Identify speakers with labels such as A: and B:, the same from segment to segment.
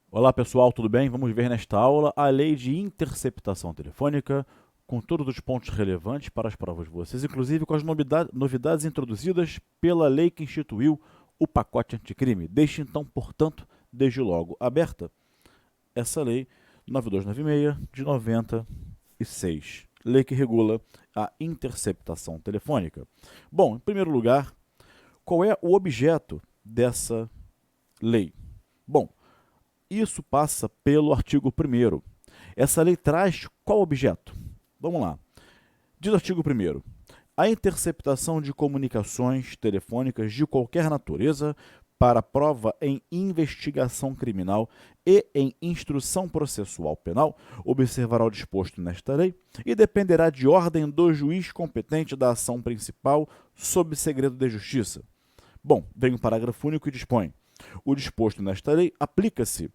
A: Olá pessoal, tudo bem? Vamos ver nesta aula a lei de interceptação telefônica, com todos os pontos relevantes para as provas de vocês, inclusive com as novidades introduzidas pela lei que instituiu o pacote anticrime. Deixe então, portanto, desde logo aberta essa lei 9296 de 96, lei que regula a interceptação telefônica. Bom, em primeiro lugar, qual é o objeto dessa lei? Bom, isso passa pelo artigo 1º. Essa lei traz qual objeto? Vamos lá. Diz o artigo 1º. A interceptação de comunicações telefônicas de qualquer natureza para prova em investigação criminal e em instrução processual penal observará o disposto nesta lei e dependerá de ordem do juiz competente da ação principal sob segredo de justiça. Bom, vem o parágrafo único e dispõe: o disposto nesta lei aplica-se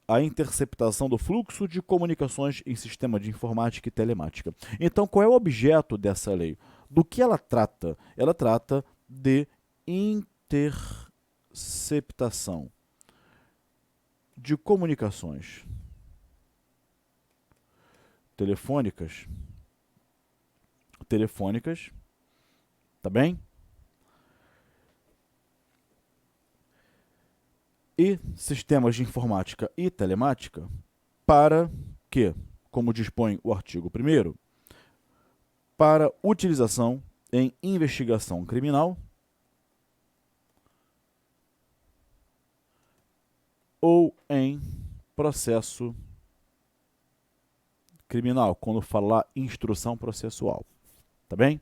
A: à interceptação do fluxo de comunicações em sistema de informática e telemática. Então, qual é o objeto dessa lei? Do que ela trata? Ela trata de interceptação de comunicações telefônicas, tá bem? E sistemas de informática e telemática para que, como dispõe o artigo 1º, para utilização em investigação criminal ou em processo criminal, quando falar instrução processual, tá bem?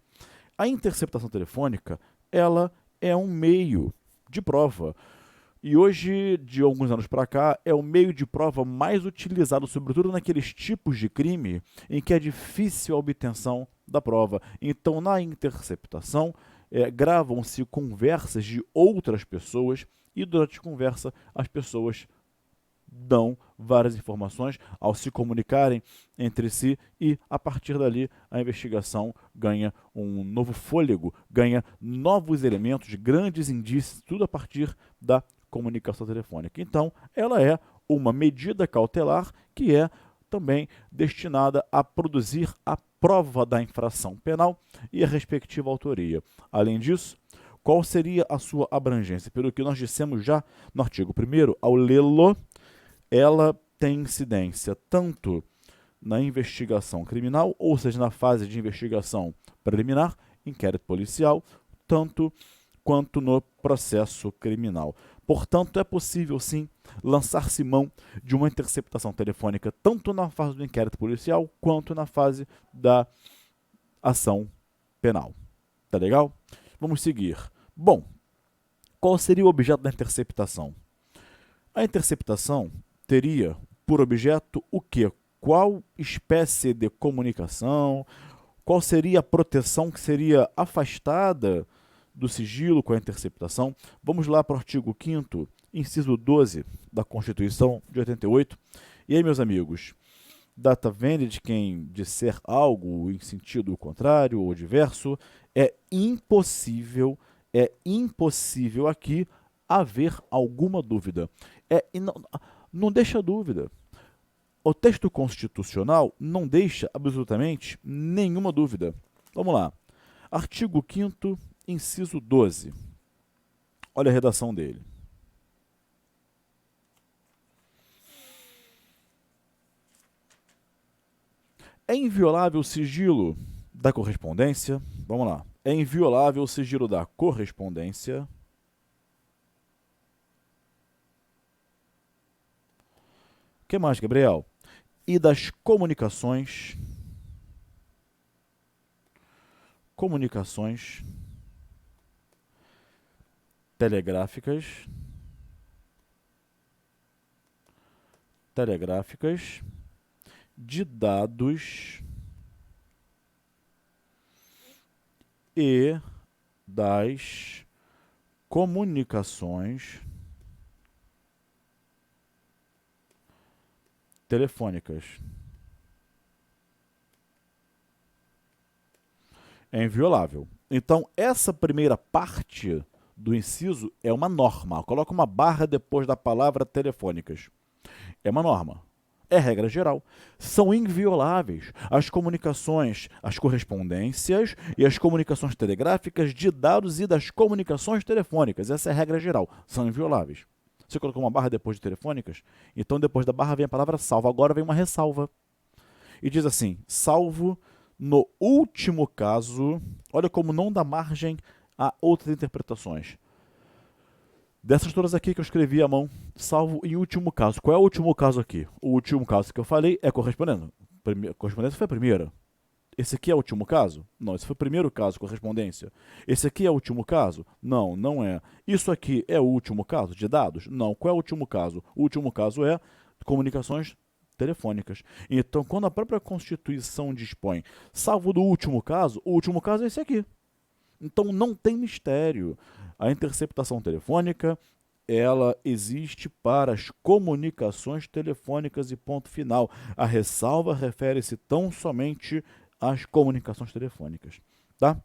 A: A interceptação telefônica, ela é um meio de prova. E hoje, de alguns anos para cá, é o meio de prova mais utilizado, sobretudo naqueles tipos de crime em que é difícil a obtenção da prova. Então, na interceptação, gravam-se conversas de outras pessoas e, durante a conversa, as pessoas dão várias informações ao se comunicarem entre si e, a partir dali, a investigação ganha um novo fôlego, ganha novos elementos, grandes indícios, tudo a partir da comunicação telefônica. Então, ela é uma medida cautelar que é também destinada a produzir a prova da infração penal e a respectiva autoria. Além disso, qual seria a sua abrangência? Pelo que nós dissemos já no artigo 1º, ao lê-lo, ela tem incidência tanto na investigação criminal, ou seja, na fase de investigação preliminar, inquérito policial, tanto quanto no processo criminal. Portanto, é possível, sim, lançar-se mão de uma interceptação telefônica tanto na fase do inquérito policial quanto na fase da ação penal. Tá legal? Vamos seguir. Bom, qual seria o objeto da interceptação? A interceptação teria por objeto o quê? Qual espécie de comunicação? Qual seria a proteção que seria afastada do sigilo com a interceptação? Vamos lá para o artigo 5º, inciso 12 da Constituição de 88. E aí, meus amigos, data vênia de quem disser algo em sentido contrário ou diverso, é impossível aqui haver alguma dúvida. Não deixa dúvida. O texto constitucional não deixa absolutamente nenhuma dúvida. Vamos lá. Artigo 5º, inciso 12. Olha a redação dele. É inviolável o sigilo da correspondência. Vamos lá. É inviolável o sigilo da correspondência. O que mais, Gabriel? E das comunicações telegráficas de dados e das comunicações telefônicas. É inviolável. Então, essa primeira parte do inciso é uma norma. Coloca uma barra depois da palavra telefônicas. É uma norma. É regra geral. São invioláveis as comunicações, as correspondências e as comunicações telegráficas de dados e das comunicações telefônicas. Essa é a regra geral. São invioláveis. Você colocou uma barra depois de telefônicas? Então, depois da barra vem a palavra salvo. Agora vem uma ressalva. E diz assim, salvo no último caso. Olha como não dá margem a outras interpretações. Dessas todas aqui que eu escrevi à mão, salvo em último caso. Qual é o último caso aqui? O último caso que eu falei é correspondendo. Correspondência foi a primeira. Esse aqui é o último caso? Não, esse foi o primeiro caso, correspondência. Esse aqui é o último caso? Não, não é. Isso aqui é o último caso de dados? Não. Qual é o último caso? O último caso é comunicações telefônicas. Então, quando a própria Constituição dispõe, salvo do último caso, o último caso é esse aqui. Então, não tem mistério. A interceptação telefônica, ela existe para as comunicações telefônicas e ponto final. A ressalva refere-se tão somente às comunicações telefônicas. Tá?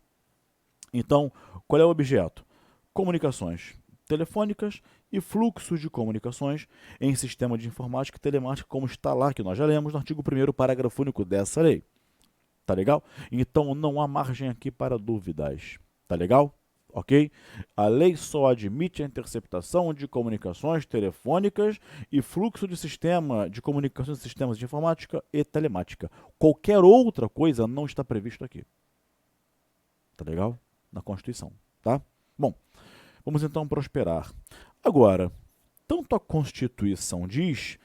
A: Então, qual é o objeto? Comunicações telefônicas e fluxos de comunicações em sistema de informática e telemática, como está lá, que nós já lemos no artigo 1º, parágrafo único dessa lei. Tá legal? Então, não há margem aqui para dúvidas. Tá legal? Ok? A lei só admite a interceptação de comunicações telefônicas e fluxo de sistema de comunicações de sistemas de informática e telemática. Qualquer outra coisa não está previsto aqui. Tá legal? Na Constituição, tá? Bom, vamos então prosperar. Agora, tanto a Constituição diz,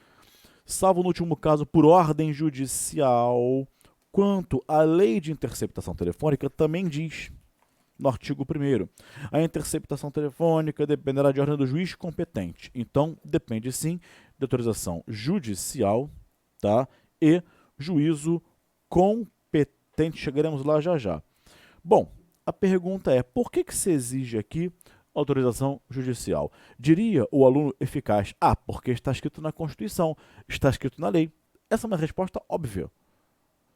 A: salvo no último caso por ordem judicial, quanto a lei de interceptação telefônica também diz, no artigo 1º, a interceptação telefônica dependerá de ordem do juiz competente. Então, depende sim de autorização judicial, tá? E juízo competente. Chegaremos lá já já. Bom, a pergunta é, por que se exige aqui autorização judicial? Diria o aluno eficaz, porque está escrito na Constituição, está escrito na lei. Essa é uma resposta óbvia.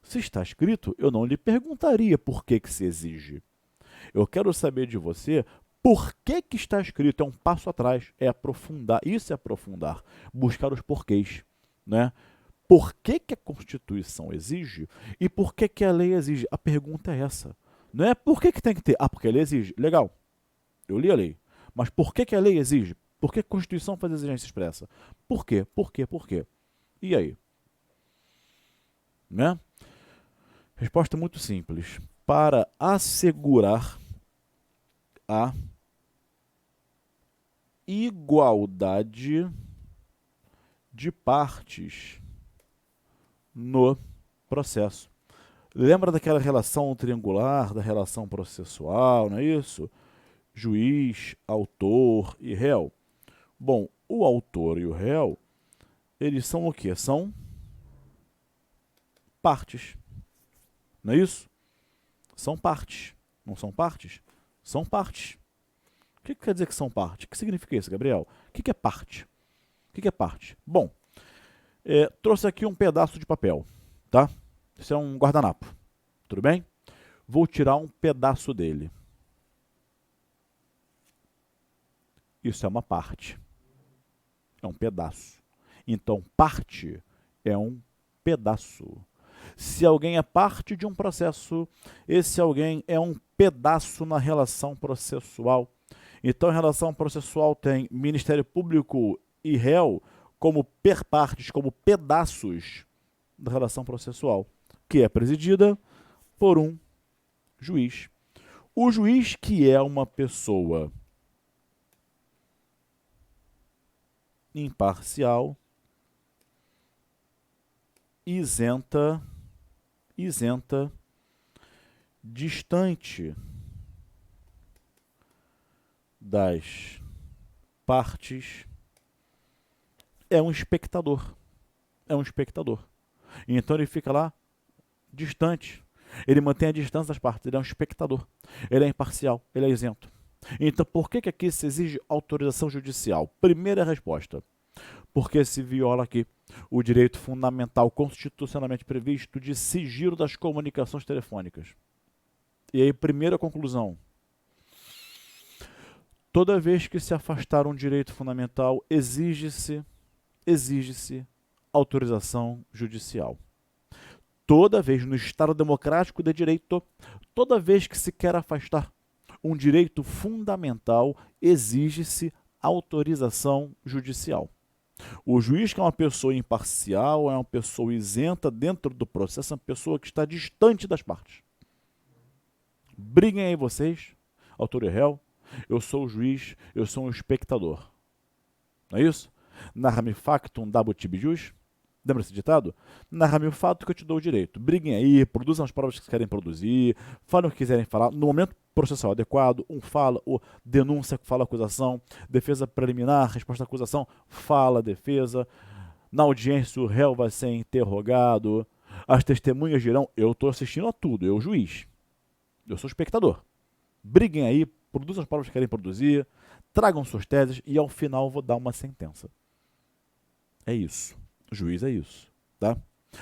A: Se está escrito, eu não lhe perguntaria por que se exige. Eu quero saber de você por que está escrito. É um passo atrás, é aprofundar. Isso é aprofundar, buscar os porquês, né? Por que a Constituição exige e por que a lei exige? A pergunta é essa. Não é por que tem que ter. Porque a lei exige. Legal, eu li a lei. Mas por que a lei exige? Por que a Constituição faz exigência expressa? Por quê? Por quê? Por quê? E aí? Né? Resposta muito simples. Para assegurar a igualdade de partes no processo. Lembra daquela relação triangular, da relação processual, não é isso? Juiz, autor e réu. Bom, o autor e o réu, eles são o quê? São partes. Não é isso? São partes. Não são partes? São partes. O que quer dizer que são partes? O que significa isso, Gabriel? O que é parte? O que é parte? Bom, trouxe aqui um pedaço de papel, tá? Isso é um guardanapo, tudo bem? Vou tirar um pedaço dele. Isso é uma parte. É um pedaço. Então, parte é um pedaço. Se alguém é parte de um processo, esse alguém é um pedaço na relação processual. Então, a relação processual tem Ministério Público e réu como partes, como pedaços da relação processual, que é presidida por um juiz. O juiz, que é uma pessoa imparcial, isenta, distante das partes, é um espectador. É um espectador. Então ele fica lá distante. Ele mantém a distância das partes. Ele é um espectador. Ele é imparcial. Ele é isento. Então, por que aqui se exige autorização judicial? Primeira resposta. Porque se viola aqui o direito fundamental constitucionalmente previsto de sigilo das comunicações telefônicas. E aí, primeira conclusão. Toda vez que se afastar um direito fundamental, exige-se autorização judicial. Toda vez no Estado democrático de direito, toda vez que se quer afastar um direito fundamental, exige-se autorização judicial. O juiz, que é uma pessoa imparcial, é uma pessoa isenta dentro do processo, é uma pessoa que está distante das partes. Briguem aí vocês, autor e réu, eu sou o juiz, eu sou um espectador. Não é isso? Narra-me factum dabut tibi jus. Lembra esse ditado? Narra-me o fato que eu te dou o direito. Briguem aí, produzam as provas que querem produzir, falem o que quiserem falar. No momento processual adequado, um fala, o denúncia fala a acusação, defesa preliminar, resposta à acusação, fala a defesa. Na audiência o réu vai ser interrogado, as testemunhas dirão, eu estou assistindo a tudo, eu juiz, eu sou espectador. Briguem aí, produzam as provas que querem produzir, tragam suas teses e ao final vou dar uma sentença. É isso. O juiz é isso, tá?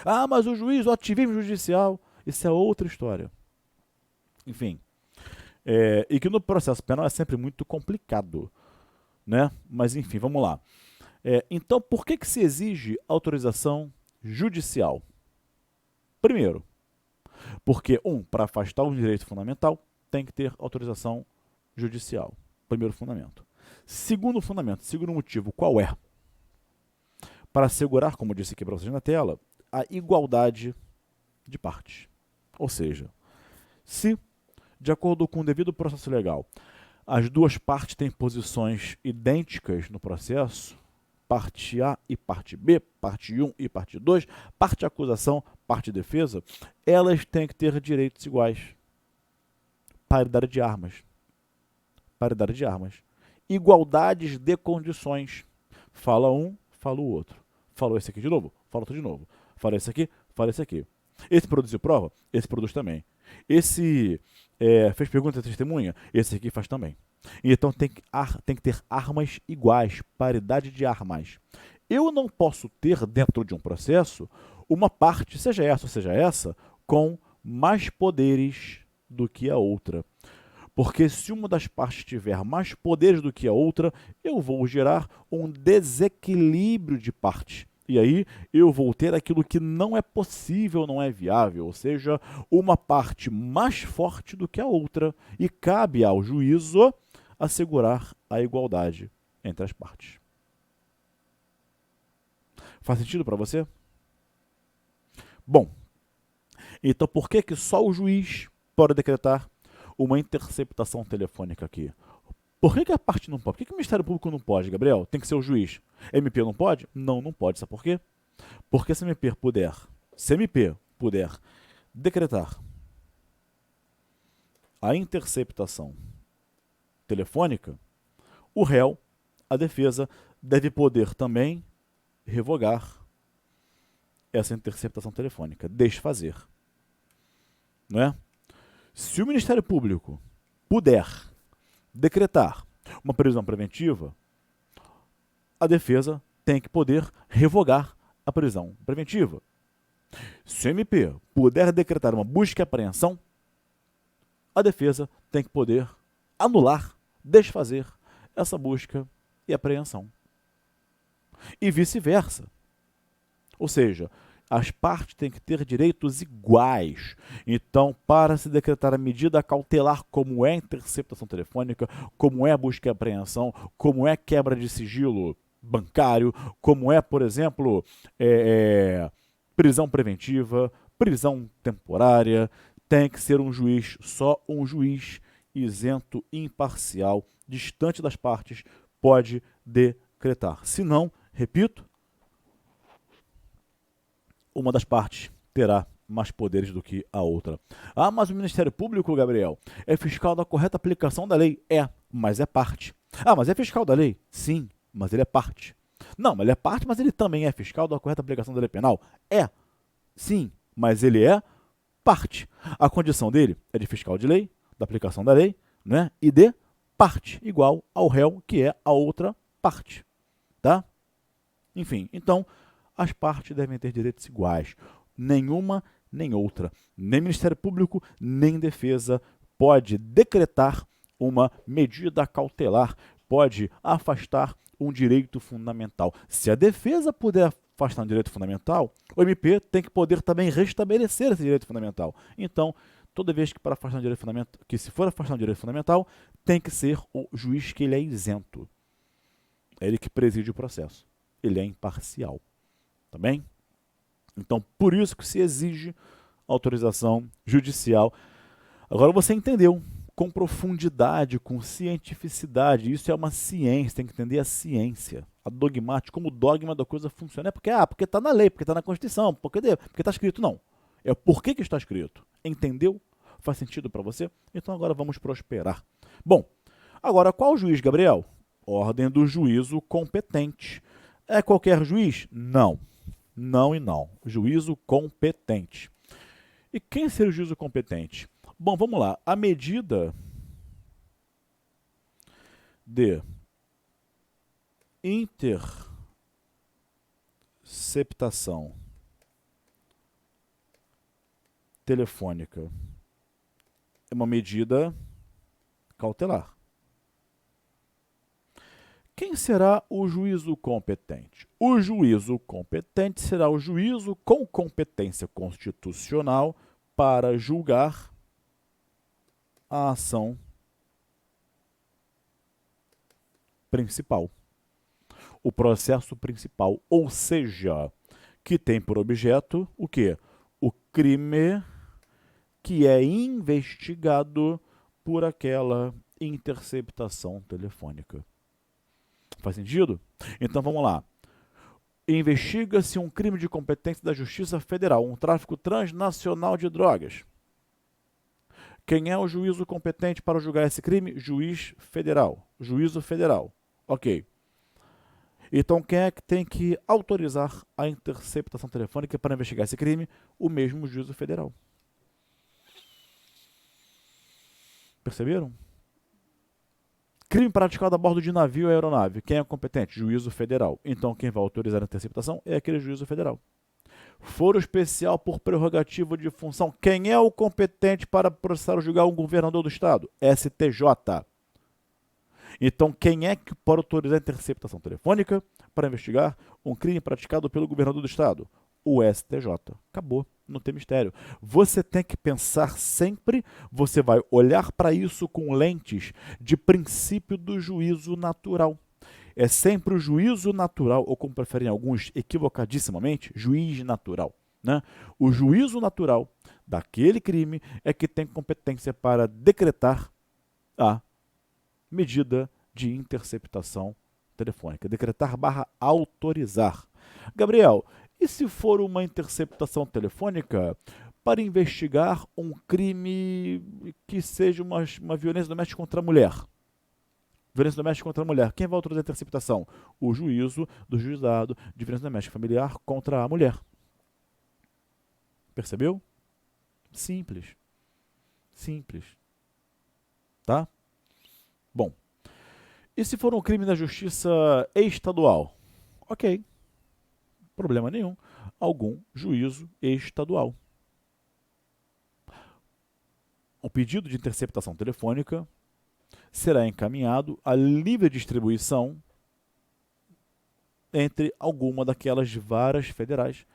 A: Ah, mas o juiz, o ativismo judicial, isso é outra história. Enfim, e que no processo penal é sempre muito complicado, né? Mas enfim, vamos lá. Então, por que se exige autorização judicial? Primeiro, porque, para afastar um direito fundamental, tem que ter autorização judicial. Primeiro fundamento. Segundo fundamento, segundo motivo, qual é? Para assegurar, como eu disse aqui para vocês na tela, a igualdade de partes. Ou seja, se, de acordo com o devido processo legal, as duas partes têm posições idênticas no processo, parte A e parte B, parte 1 e parte 2, parte acusação, parte defesa, elas têm que ter direitos iguais. Paridade de armas. Paridade de armas. Igualdades de condições. Fala um, fala o outro. Falou esse aqui de novo, fala outro de novo. Fala esse aqui, fala esse aqui. Esse produziu prova, esse produz também. Esse fez pergunta à testemunha, esse aqui faz também. Então tem que ter armas iguais, paridade de armas. Eu não posso ter dentro de um processo uma parte, seja essa ou seja essa, com mais poderes do que a outra. Porque se uma das partes tiver mais poderes do que a outra, eu vou gerar um desequilíbrio de partes. E aí eu vou ter aquilo que não é possível, não é viável, ou seja, uma parte mais forte do que a outra. E cabe ao juízo assegurar a igualdade entre as partes. Faz sentido para você? Bom, então por que só o juiz pode decretar uma interceptação telefônica aqui? Por que a parte não pode? Por que o Ministério Público não pode, Gabriel? Tem que ser o juiz. MP não pode? Não, não pode. Sabe por quê? Porque se MP puder decretar a interceptação telefônica, o réu, a defesa, deve poder também revogar essa interceptação telefônica, desfazer. Não é? Se o Ministério Público puder decretar uma prisão preventiva, a defesa tem que poder revogar a prisão preventiva. Se o MP puder decretar uma busca e apreensão, a defesa tem que poder anular, desfazer essa busca e apreensão. E vice-versa. Ou seja, as partes têm que ter direitos iguais. Então, para se decretar a medida cautelar, como é a interceptação telefônica, como é a busca e apreensão, como é quebra de sigilo bancário, como é, por exemplo, prisão preventiva, prisão temporária, tem que ser um juiz, só um juiz isento, imparcial, distante das partes, pode decretar. Se não, repito, uma das partes terá mais poderes do que a outra. Ah, mas o Ministério Público, Gabriel, é fiscal da correta aplicação da lei? É, mas é parte. Ah, mas é fiscal da lei? Sim, mas ele é parte. Não, mas ele é parte, mas ele também é fiscal da correta aplicação da lei penal? É, sim, mas ele é parte. A condição dele é de fiscal de lei, da aplicação da lei, né? E de parte, igual ao réu, que é a outra parte. Tá? Enfim, então, as partes devem ter direitos iguais. Nenhuma, nem outra. Nem Ministério Público, nem defesa pode decretar uma medida cautelar, pode afastar um direito fundamental. Se a defesa puder afastar um direito fundamental, o MP tem que poder também restabelecer esse direito fundamental. Então, toda vez que para afastar um direito fundamental, que se for afastar um direito fundamental, tem que ser o juiz que ele é isento. É ele que preside o processo. Ele é imparcial. Tá bem? Então, por isso que se exige autorização judicial. Agora você entendeu com profundidade, com cientificidade. Isso é uma ciência, tem que entender a ciência, a dogmática, como o dogma da coisa funciona. É porque está na lei, porque está na Constituição, porque está escrito. Não. É o porquê que está escrito. Entendeu? Faz sentido para você? Então agora vamos prosperar. Bom, agora qual juiz, Gabriel? Ordem do juízo competente. É qualquer juiz? Não. Não e não. Juízo competente. E quem seria o juízo competente? Bom, vamos lá. A medida de interceptação telefônica é uma medida cautelar. Quem será o juízo competente? O juízo competente será o juízo com competência constitucional para julgar a ação principal, o processo principal, ou seja, que tem por objeto o quê? O crime que é investigado por aquela interceptação telefônica. Faz sentido? Então vamos lá. Investiga-se um crime de competência da Justiça Federal, um tráfico transnacional de drogas. Quem é o juízo competente para julgar esse crime? Juiz federal. Juízo federal. Ok. Então, quem é que tem que autorizar a interceptação telefônica para investigar esse crime? O mesmo juízo federal. Perceberam? Crime praticado a bordo de navio ou aeronave. Quem é competente? Juízo federal. Então, quem vai autorizar a interceptação é aquele juízo federal. Foro especial por prerrogativa de função. Quem é o competente para processar ou julgar um governador do estado? STJ. Então, quem é que pode autorizar a interceptação telefônica para investigar um crime praticado pelo governador do estado? O STJ. Acabou, não tem mistério. Você tem que pensar sempre, você vai olhar para isso com lentes de princípio do juízo natural. É sempre o juízo natural, ou como preferem alguns equivocadissimamente, juiz natural. Né? O juízo natural daquele crime é que tem competência para decretar a medida de interceptação telefônica. Decretar / autorizar. Gabriel, e se for uma interceptação telefônica para investigar um crime que seja uma violência doméstica contra a mulher? Violência doméstica contra a mulher. Quem vai autorizar a interceptação? O juízo do juizado de violência doméstica familiar contra a mulher. Percebeu? Simples. Simples. Tá? Bom. E se for um crime na justiça estadual? Ok. Problema nenhum. Algum juízo estadual. O pedido de interceptação telefônica será encaminhado à livre distribuição entre alguma daquelas varas federais,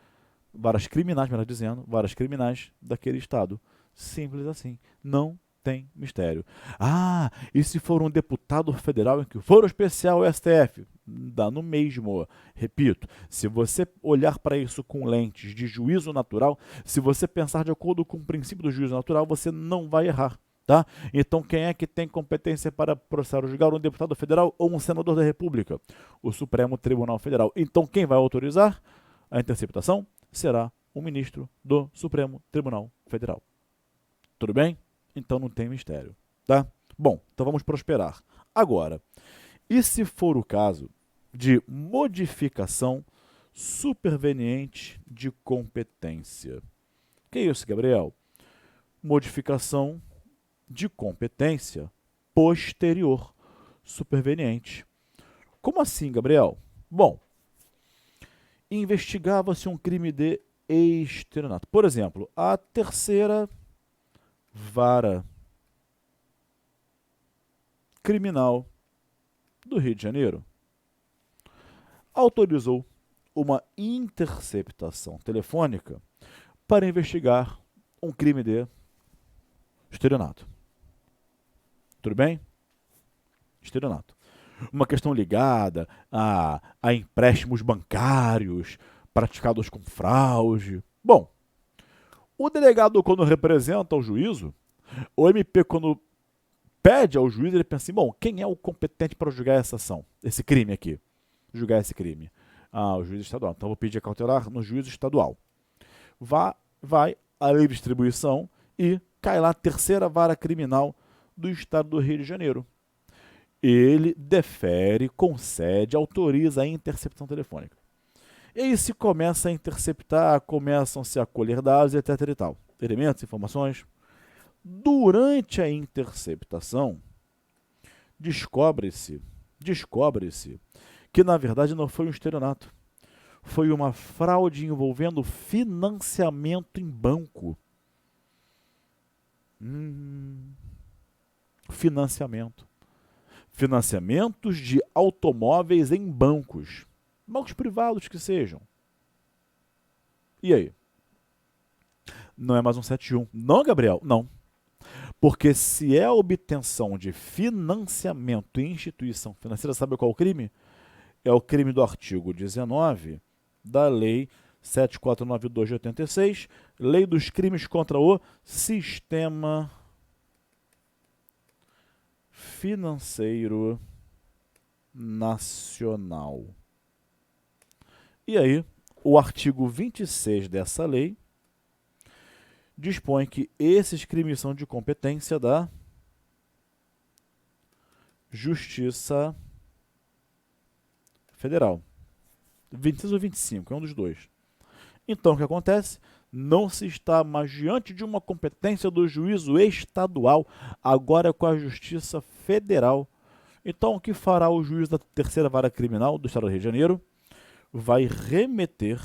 A: varas criminais, melhor dizendo, varas criminais daquele estado. Simples assim. Não tem mistério. Ah, e se for um deputado federal em que foro especial STF? Dá no mesmo. Repito, se você olhar para isso com lentes de juízo natural, se você pensar de acordo com o princípio do juízo natural, você não vai errar. Tá? Então, quem é que tem competência para processar ou julgar? Um deputado federal ou um senador da República? O Supremo Tribunal Federal. Então, quem vai autorizar a interceptação será o ministro do Supremo Tribunal Federal. Tudo bem? Então não tem mistério. Tá? Bom, então vamos prosperar. Agora, e se for o caso de modificação superveniente de competência? Que é isso, Gabriel? Modificação de competência posterior superveniente. Como assim, Gabriel? Bom, investigava-se um crime de estelionato. Por exemplo, a terceira vara criminal do Rio de Janeiro autorizou uma interceptação telefônica para investigar um crime de estelionato. Tudo bem? Estelionato. Uma questão ligada a empréstimos bancários praticados com fraude. Bom, o delegado, quando representa o juízo, o MP, quando pede ao juiz, ele pensa assim, bom, quem é o competente para julgar essa ação, esse crime aqui? Julgar esse crime. Ah, o juiz estadual. Então, vou pedir a cautelar no juízo estadual. Vai a lei de distribuição e cai lá a terceira vara criminal do estado do Rio de Janeiro. Ele defere, concede, autoriza a interceptação telefônica. E aí se começa a interceptar, começam-se a colher dados, etc. e tal. Elementos, informações. Durante a interceptação, descobre-se que, na verdade, não foi um estelionato. Foi uma fraude envolvendo financiamento em banco. Financiamento. Financiamentos de automóveis em bancos. Bancos privados que sejam. E aí? Não é mais um 71. Não, Gabriel? Não. Porque se é a obtenção de financiamento em instituição financeira, sabe qual é o crime? É o crime do artigo 19 da Lei 7492 de 86, Lei dos Crimes contra o Sistema Financeiro Nacional. E aí, o artigo 26 dessa lei dispõe que esses crimes são de competência da Justiça Federal. 26 ou 25, é um dos dois. Então, o que acontece? Não se está mais diante de uma competência do juízo estadual, agora com a Justiça Federal. Então, o que fará o juiz da terceira vara criminal do Estado do Rio de Janeiro? Vai remeter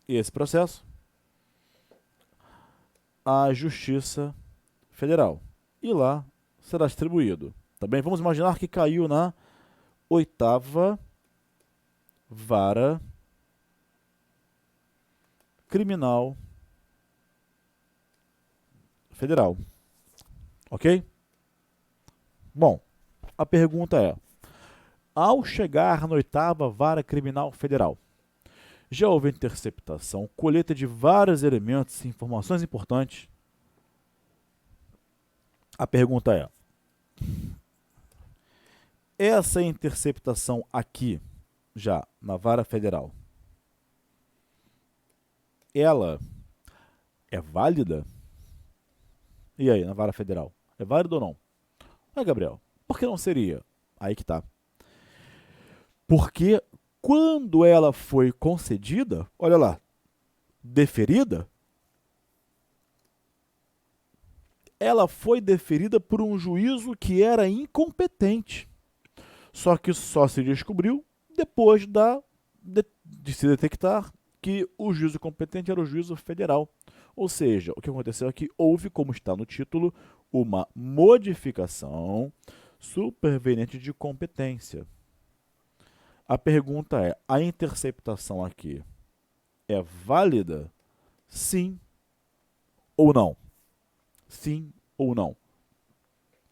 A: esse processo à Justiça Federal. E lá será distribuído. Também vamos imaginar que caiu na 8ª Vara Criminal Federal. Ok? Bom, a pergunta é, ao chegar na 8ª Vara Criminal Federal, já houve interceptação, colheita de vários elementos e informações importantes. A pergunta é, essa interceptação aqui, já na Vara Federal, ela é válida? E aí, na Vara Federal, é válida ou não? Ah, Gabriel, por que não seria? Aí que tá. Porque quando ela foi concedida, olha lá, deferida, ela foi deferida por um juízo que era incompetente. Só que só se descobriu depois de se detectar que o juízo competente era o juízo federal. Ou seja, o que aconteceu é que houve, como está no título, uma modificação superveniente de competência. A pergunta é, a interceptação aqui é válida? Sim ou não? Sim ou não?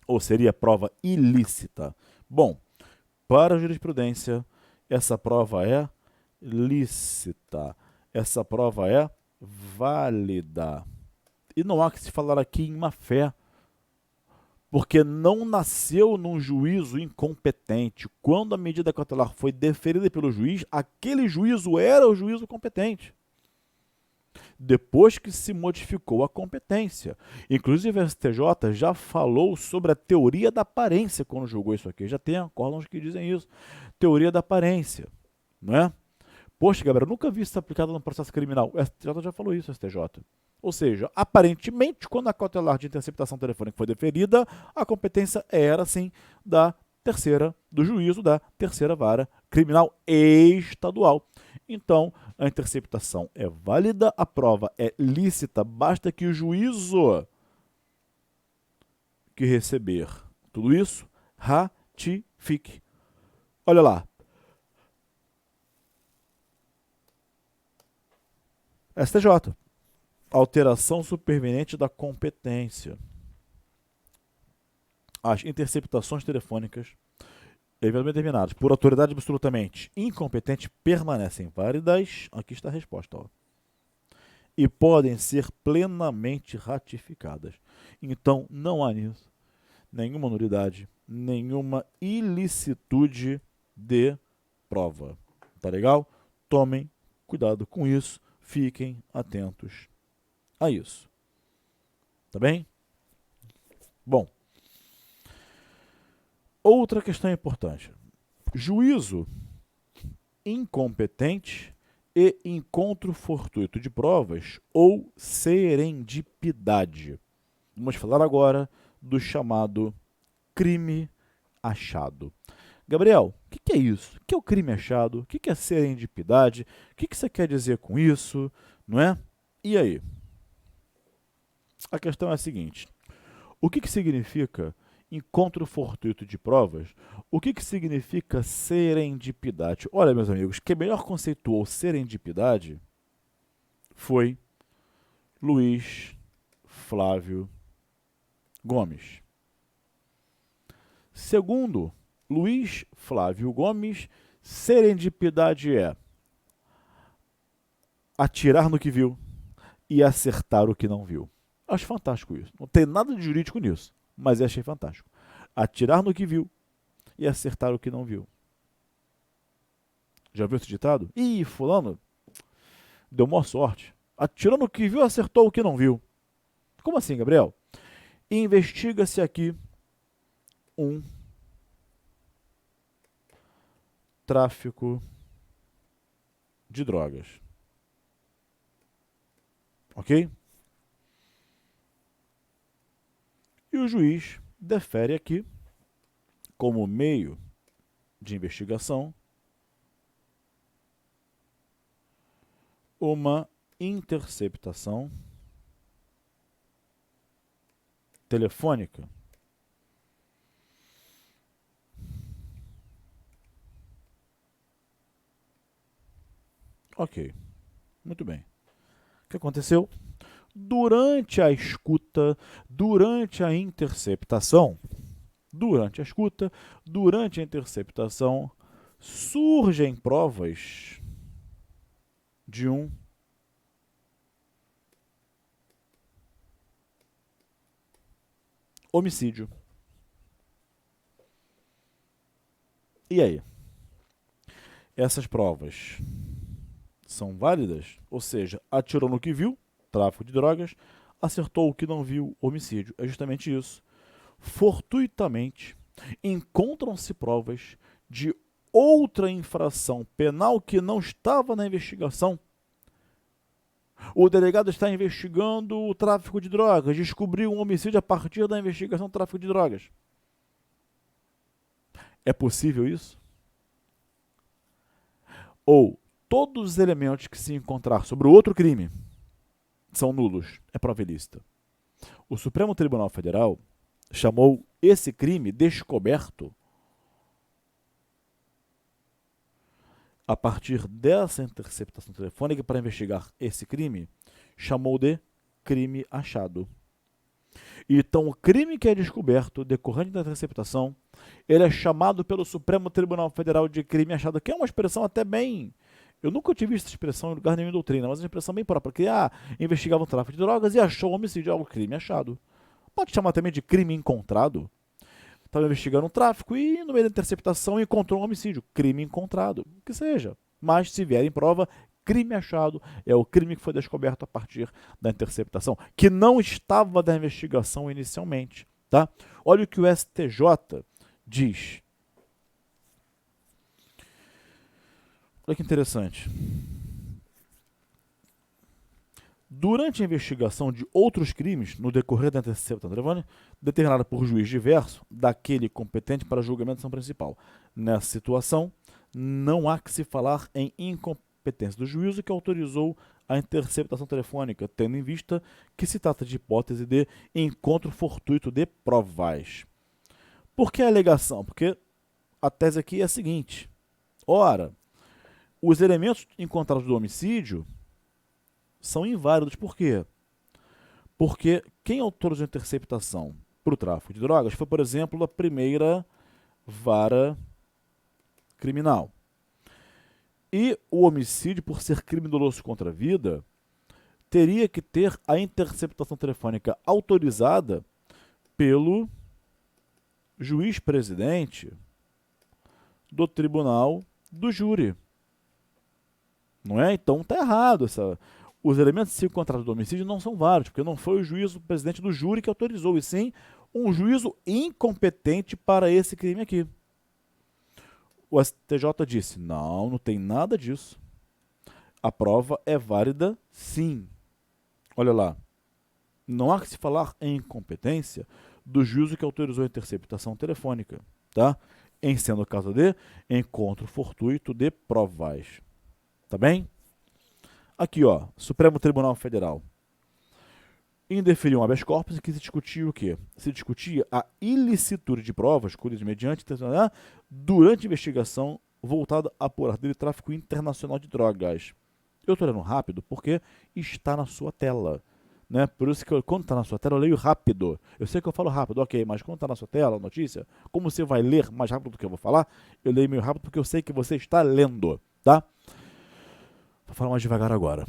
A: Ou seria prova ilícita? Bom, para a jurisprudência, essa prova é lícita. Essa prova é válida. E não há que se falar aqui em má-fé, porque não nasceu num juízo incompetente. Quando a medida cautelar foi deferida pelo juiz, aquele juízo era o juízo competente. Depois que se modificou a competência. Inclusive, a STJ já falou sobre a teoria da aparência quando julgou isso aqui. Já tem acórdãos que dizem isso. Teoria da aparência, não é? Poxa, Gabriel, eu nunca vi isso aplicado no processo criminal. O STJ já falou isso, STJ. Ou seja, aparentemente, quando a cautelar de interceptação telefônica foi deferida, a competência era, sim, do juízo da terceira vara criminal estadual. Então, a interceptação é válida, a prova é lícita, basta que o juízo que receber tudo isso ratifique. fique. Olha lá. STJ. Alteração superveniente da competência. As interceptações telefônicas, eventualmente determinadas por autoridade absolutamente incompetente, permanecem válidas. Aqui está a resposta. Ó. E podem ser plenamente ratificadas. Então, não há nisso nenhuma nulidade, nenhuma ilicitude de prova. Tá legal? Tomem cuidado com isso, fiquem atentos a isso. Tá bem? Bom, outra questão importante. Juízo incompetente e encontro fortuito de provas ou serendipidade. Vamos falar agora do chamado crime achado. Gabriel, o que é isso? O que é o crime achado? O que é serendipidade? O que você quer dizer com isso? Não é? E aí? A questão é a seguinte. O que significa encontro fortuito de provas? O que significa serendipidade? Olha, meus amigos, quem melhor conceituou serendipidade foi Luiz Flávio Gomes. Segundo Luiz Flávio Gomes, serendipidade é atirar no que viu e acertar o que não viu. Acho fantástico isso. Não tem nada de jurídico nisso, mas achei fantástico. Atirar no que viu e acertar o que não viu. Já viu esse ditado? Ih, fulano deu maior sorte. Atirou no que viu, acertou o que não viu. Como assim, Gabriel? Investiga-se aqui um tráfico de drogas. Ok? E o juiz defere aqui, como meio de investigação, uma interceptação telefônica Ok, muito bem. O que aconteceu? Durante a escuta, durante a interceptação, durante a interceptação, surgem provas de um homicídio. E aí? Essas provas são válidas? Ou seja, atirou no que viu, tráfico de drogas, acertou o que não viu, homicídio. É justamente isso. Fortuitamente, encontram-se provas de outra infração penal que não estava na investigação. O delegado está investigando o tráfico de drogas, descobriu um homicídio a partir da investigação do tráfico de drogas. É possível isso? Ou todos os elementos que se encontrar sobre o outro crime são nulos, é prova ilícita. O Supremo Tribunal Federal chamou esse crime descoberto a partir dessa interceptação telefônica para investigar esse crime, chamou de crime achado. Então, o crime que é descoberto decorrente da interceptação, ele é chamado pelo Supremo Tribunal Federal de crime achado, que é uma expressão até bem... Eu nunca tive essa expressão em lugar nenhum em doutrina, mas é uma expressão bem própria, que investigava o tráfico de drogas e achou o homicídio, o crime achado. Pode chamar também de crime encontrado. Estava investigando um tráfico e, no meio da interceptação, encontrou um homicídio. Crime encontrado. O que seja. Mas, se vier em prova, crime achado é o crime que foi descoberto a partir da interceptação, que não estava na investigação inicialmente. Tá? Olha o que o STJ diz. Olha que interessante. Durante a investigação de outros crimes, no decorrer da interceptação telefônica, determinada por juiz diverso, daquele competente para julgamento de ação principal. Nessa situação, não há que se falar em incompetência do juízo que autorizou a interceptação telefônica, tendo em vista que se trata de hipótese de encontro fortuito de provas. Por que a alegação? Porque a tese aqui é a seguinte. Ora, os elementos encontrados do homicídio são inválidos. Por quê? Porque quem autorizou a interceptação para o tráfico de drogas foi, por exemplo, a primeira vara criminal. E o homicídio, por ser crime doloso contra a vida, teria que ter a interceptação telefônica autorizada pelo juiz-presidente do tribunal do júri. Não é? Então está errado. Os elementos encontrados do homicídio não são válidos, porque não foi o juízo presidente do júri que autorizou, e sim um juízo incompetente para esse crime aqui. O STJ disse, não tem nada disso. A prova é válida, sim. Olha lá, não há que se falar em incompetência do juízo que autorizou a interceptação telefônica, tá? Em sendo o caso de encontro fortuito de provas. Tá bem? Aqui, ó, Supremo Tribunal Federal. Indeferiu um habeas corpus em que se discutia o quê? Se discutia a ilicitude de provas colhidas mediante durante investigação voltada a apurar dele tráfico internacional de drogas. Eu estou lendo rápido porque está na sua tela. Né? Por isso que quando está na sua tela eu leio rápido. Eu sei que eu falo rápido, ok, mas quando está na sua tela a notícia, como você vai ler mais rápido do que eu vou falar, eu leio meio rápido porque eu sei que você está lendo, tá? Vou falar mais devagar agora,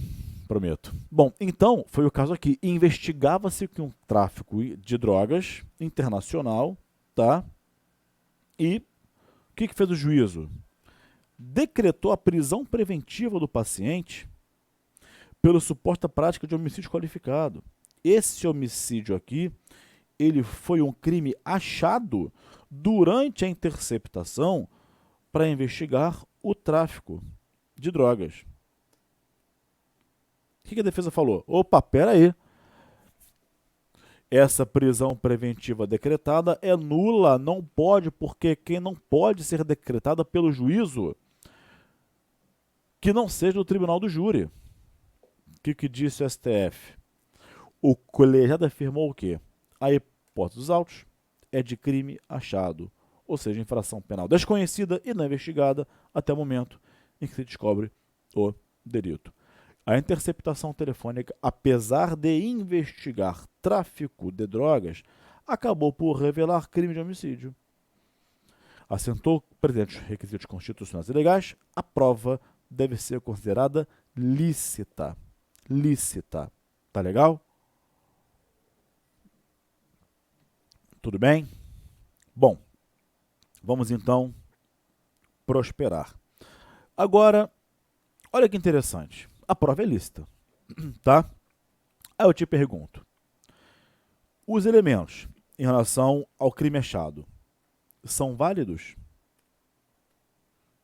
A: prometo. Bom, então, foi o caso aqui. Investigava-se que um tráfico de drogas internacional, tá? E o que fez o juízo? Decretou a prisão preventiva do paciente pela suposta prática de homicídio qualificado. Esse homicídio aqui, ele foi um crime achado durante a interceptação para investigar o tráfico de drogas. O que a defesa falou? Opa, pera aí. Essa prisão preventiva decretada é nula, não pode, porque quem não pode ser decretada pelo juízo que não seja do tribunal do júri. O que disse o STF? O colegiado afirmou o quê? A hipótese dos autos é de crime achado, ou seja, infração penal desconhecida e não investigada até o momento em que se descobre o delito. A interceptação telefônica, apesar de investigar tráfico de drogas, acabou por revelar crime de homicídio. Assentou presentes requisitos constitucionais e legais, a prova deve ser considerada lícita. Lícita. Tá legal? Tudo bem? Bom, vamos então prosperar. Agora, olha que interessante. A prova é lícita, tá? Aí eu te pergunto, os elementos em relação ao crime achado são válidos?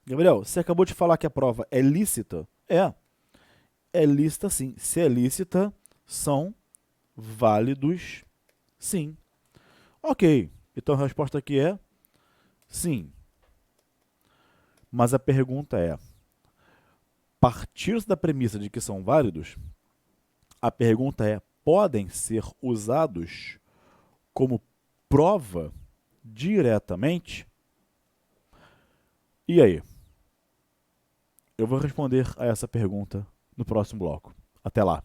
A: Gabriel, você acabou de falar que a prova é lícita? É lícita sim. Se é lícita, são válidos sim. Ok, então a resposta aqui é sim. Mas a pergunta é, partindo da premissa de que são válidos, a pergunta é, podem ser usados como prova diretamente? E aí? Eu vou responder a essa pergunta no próximo bloco. Até lá!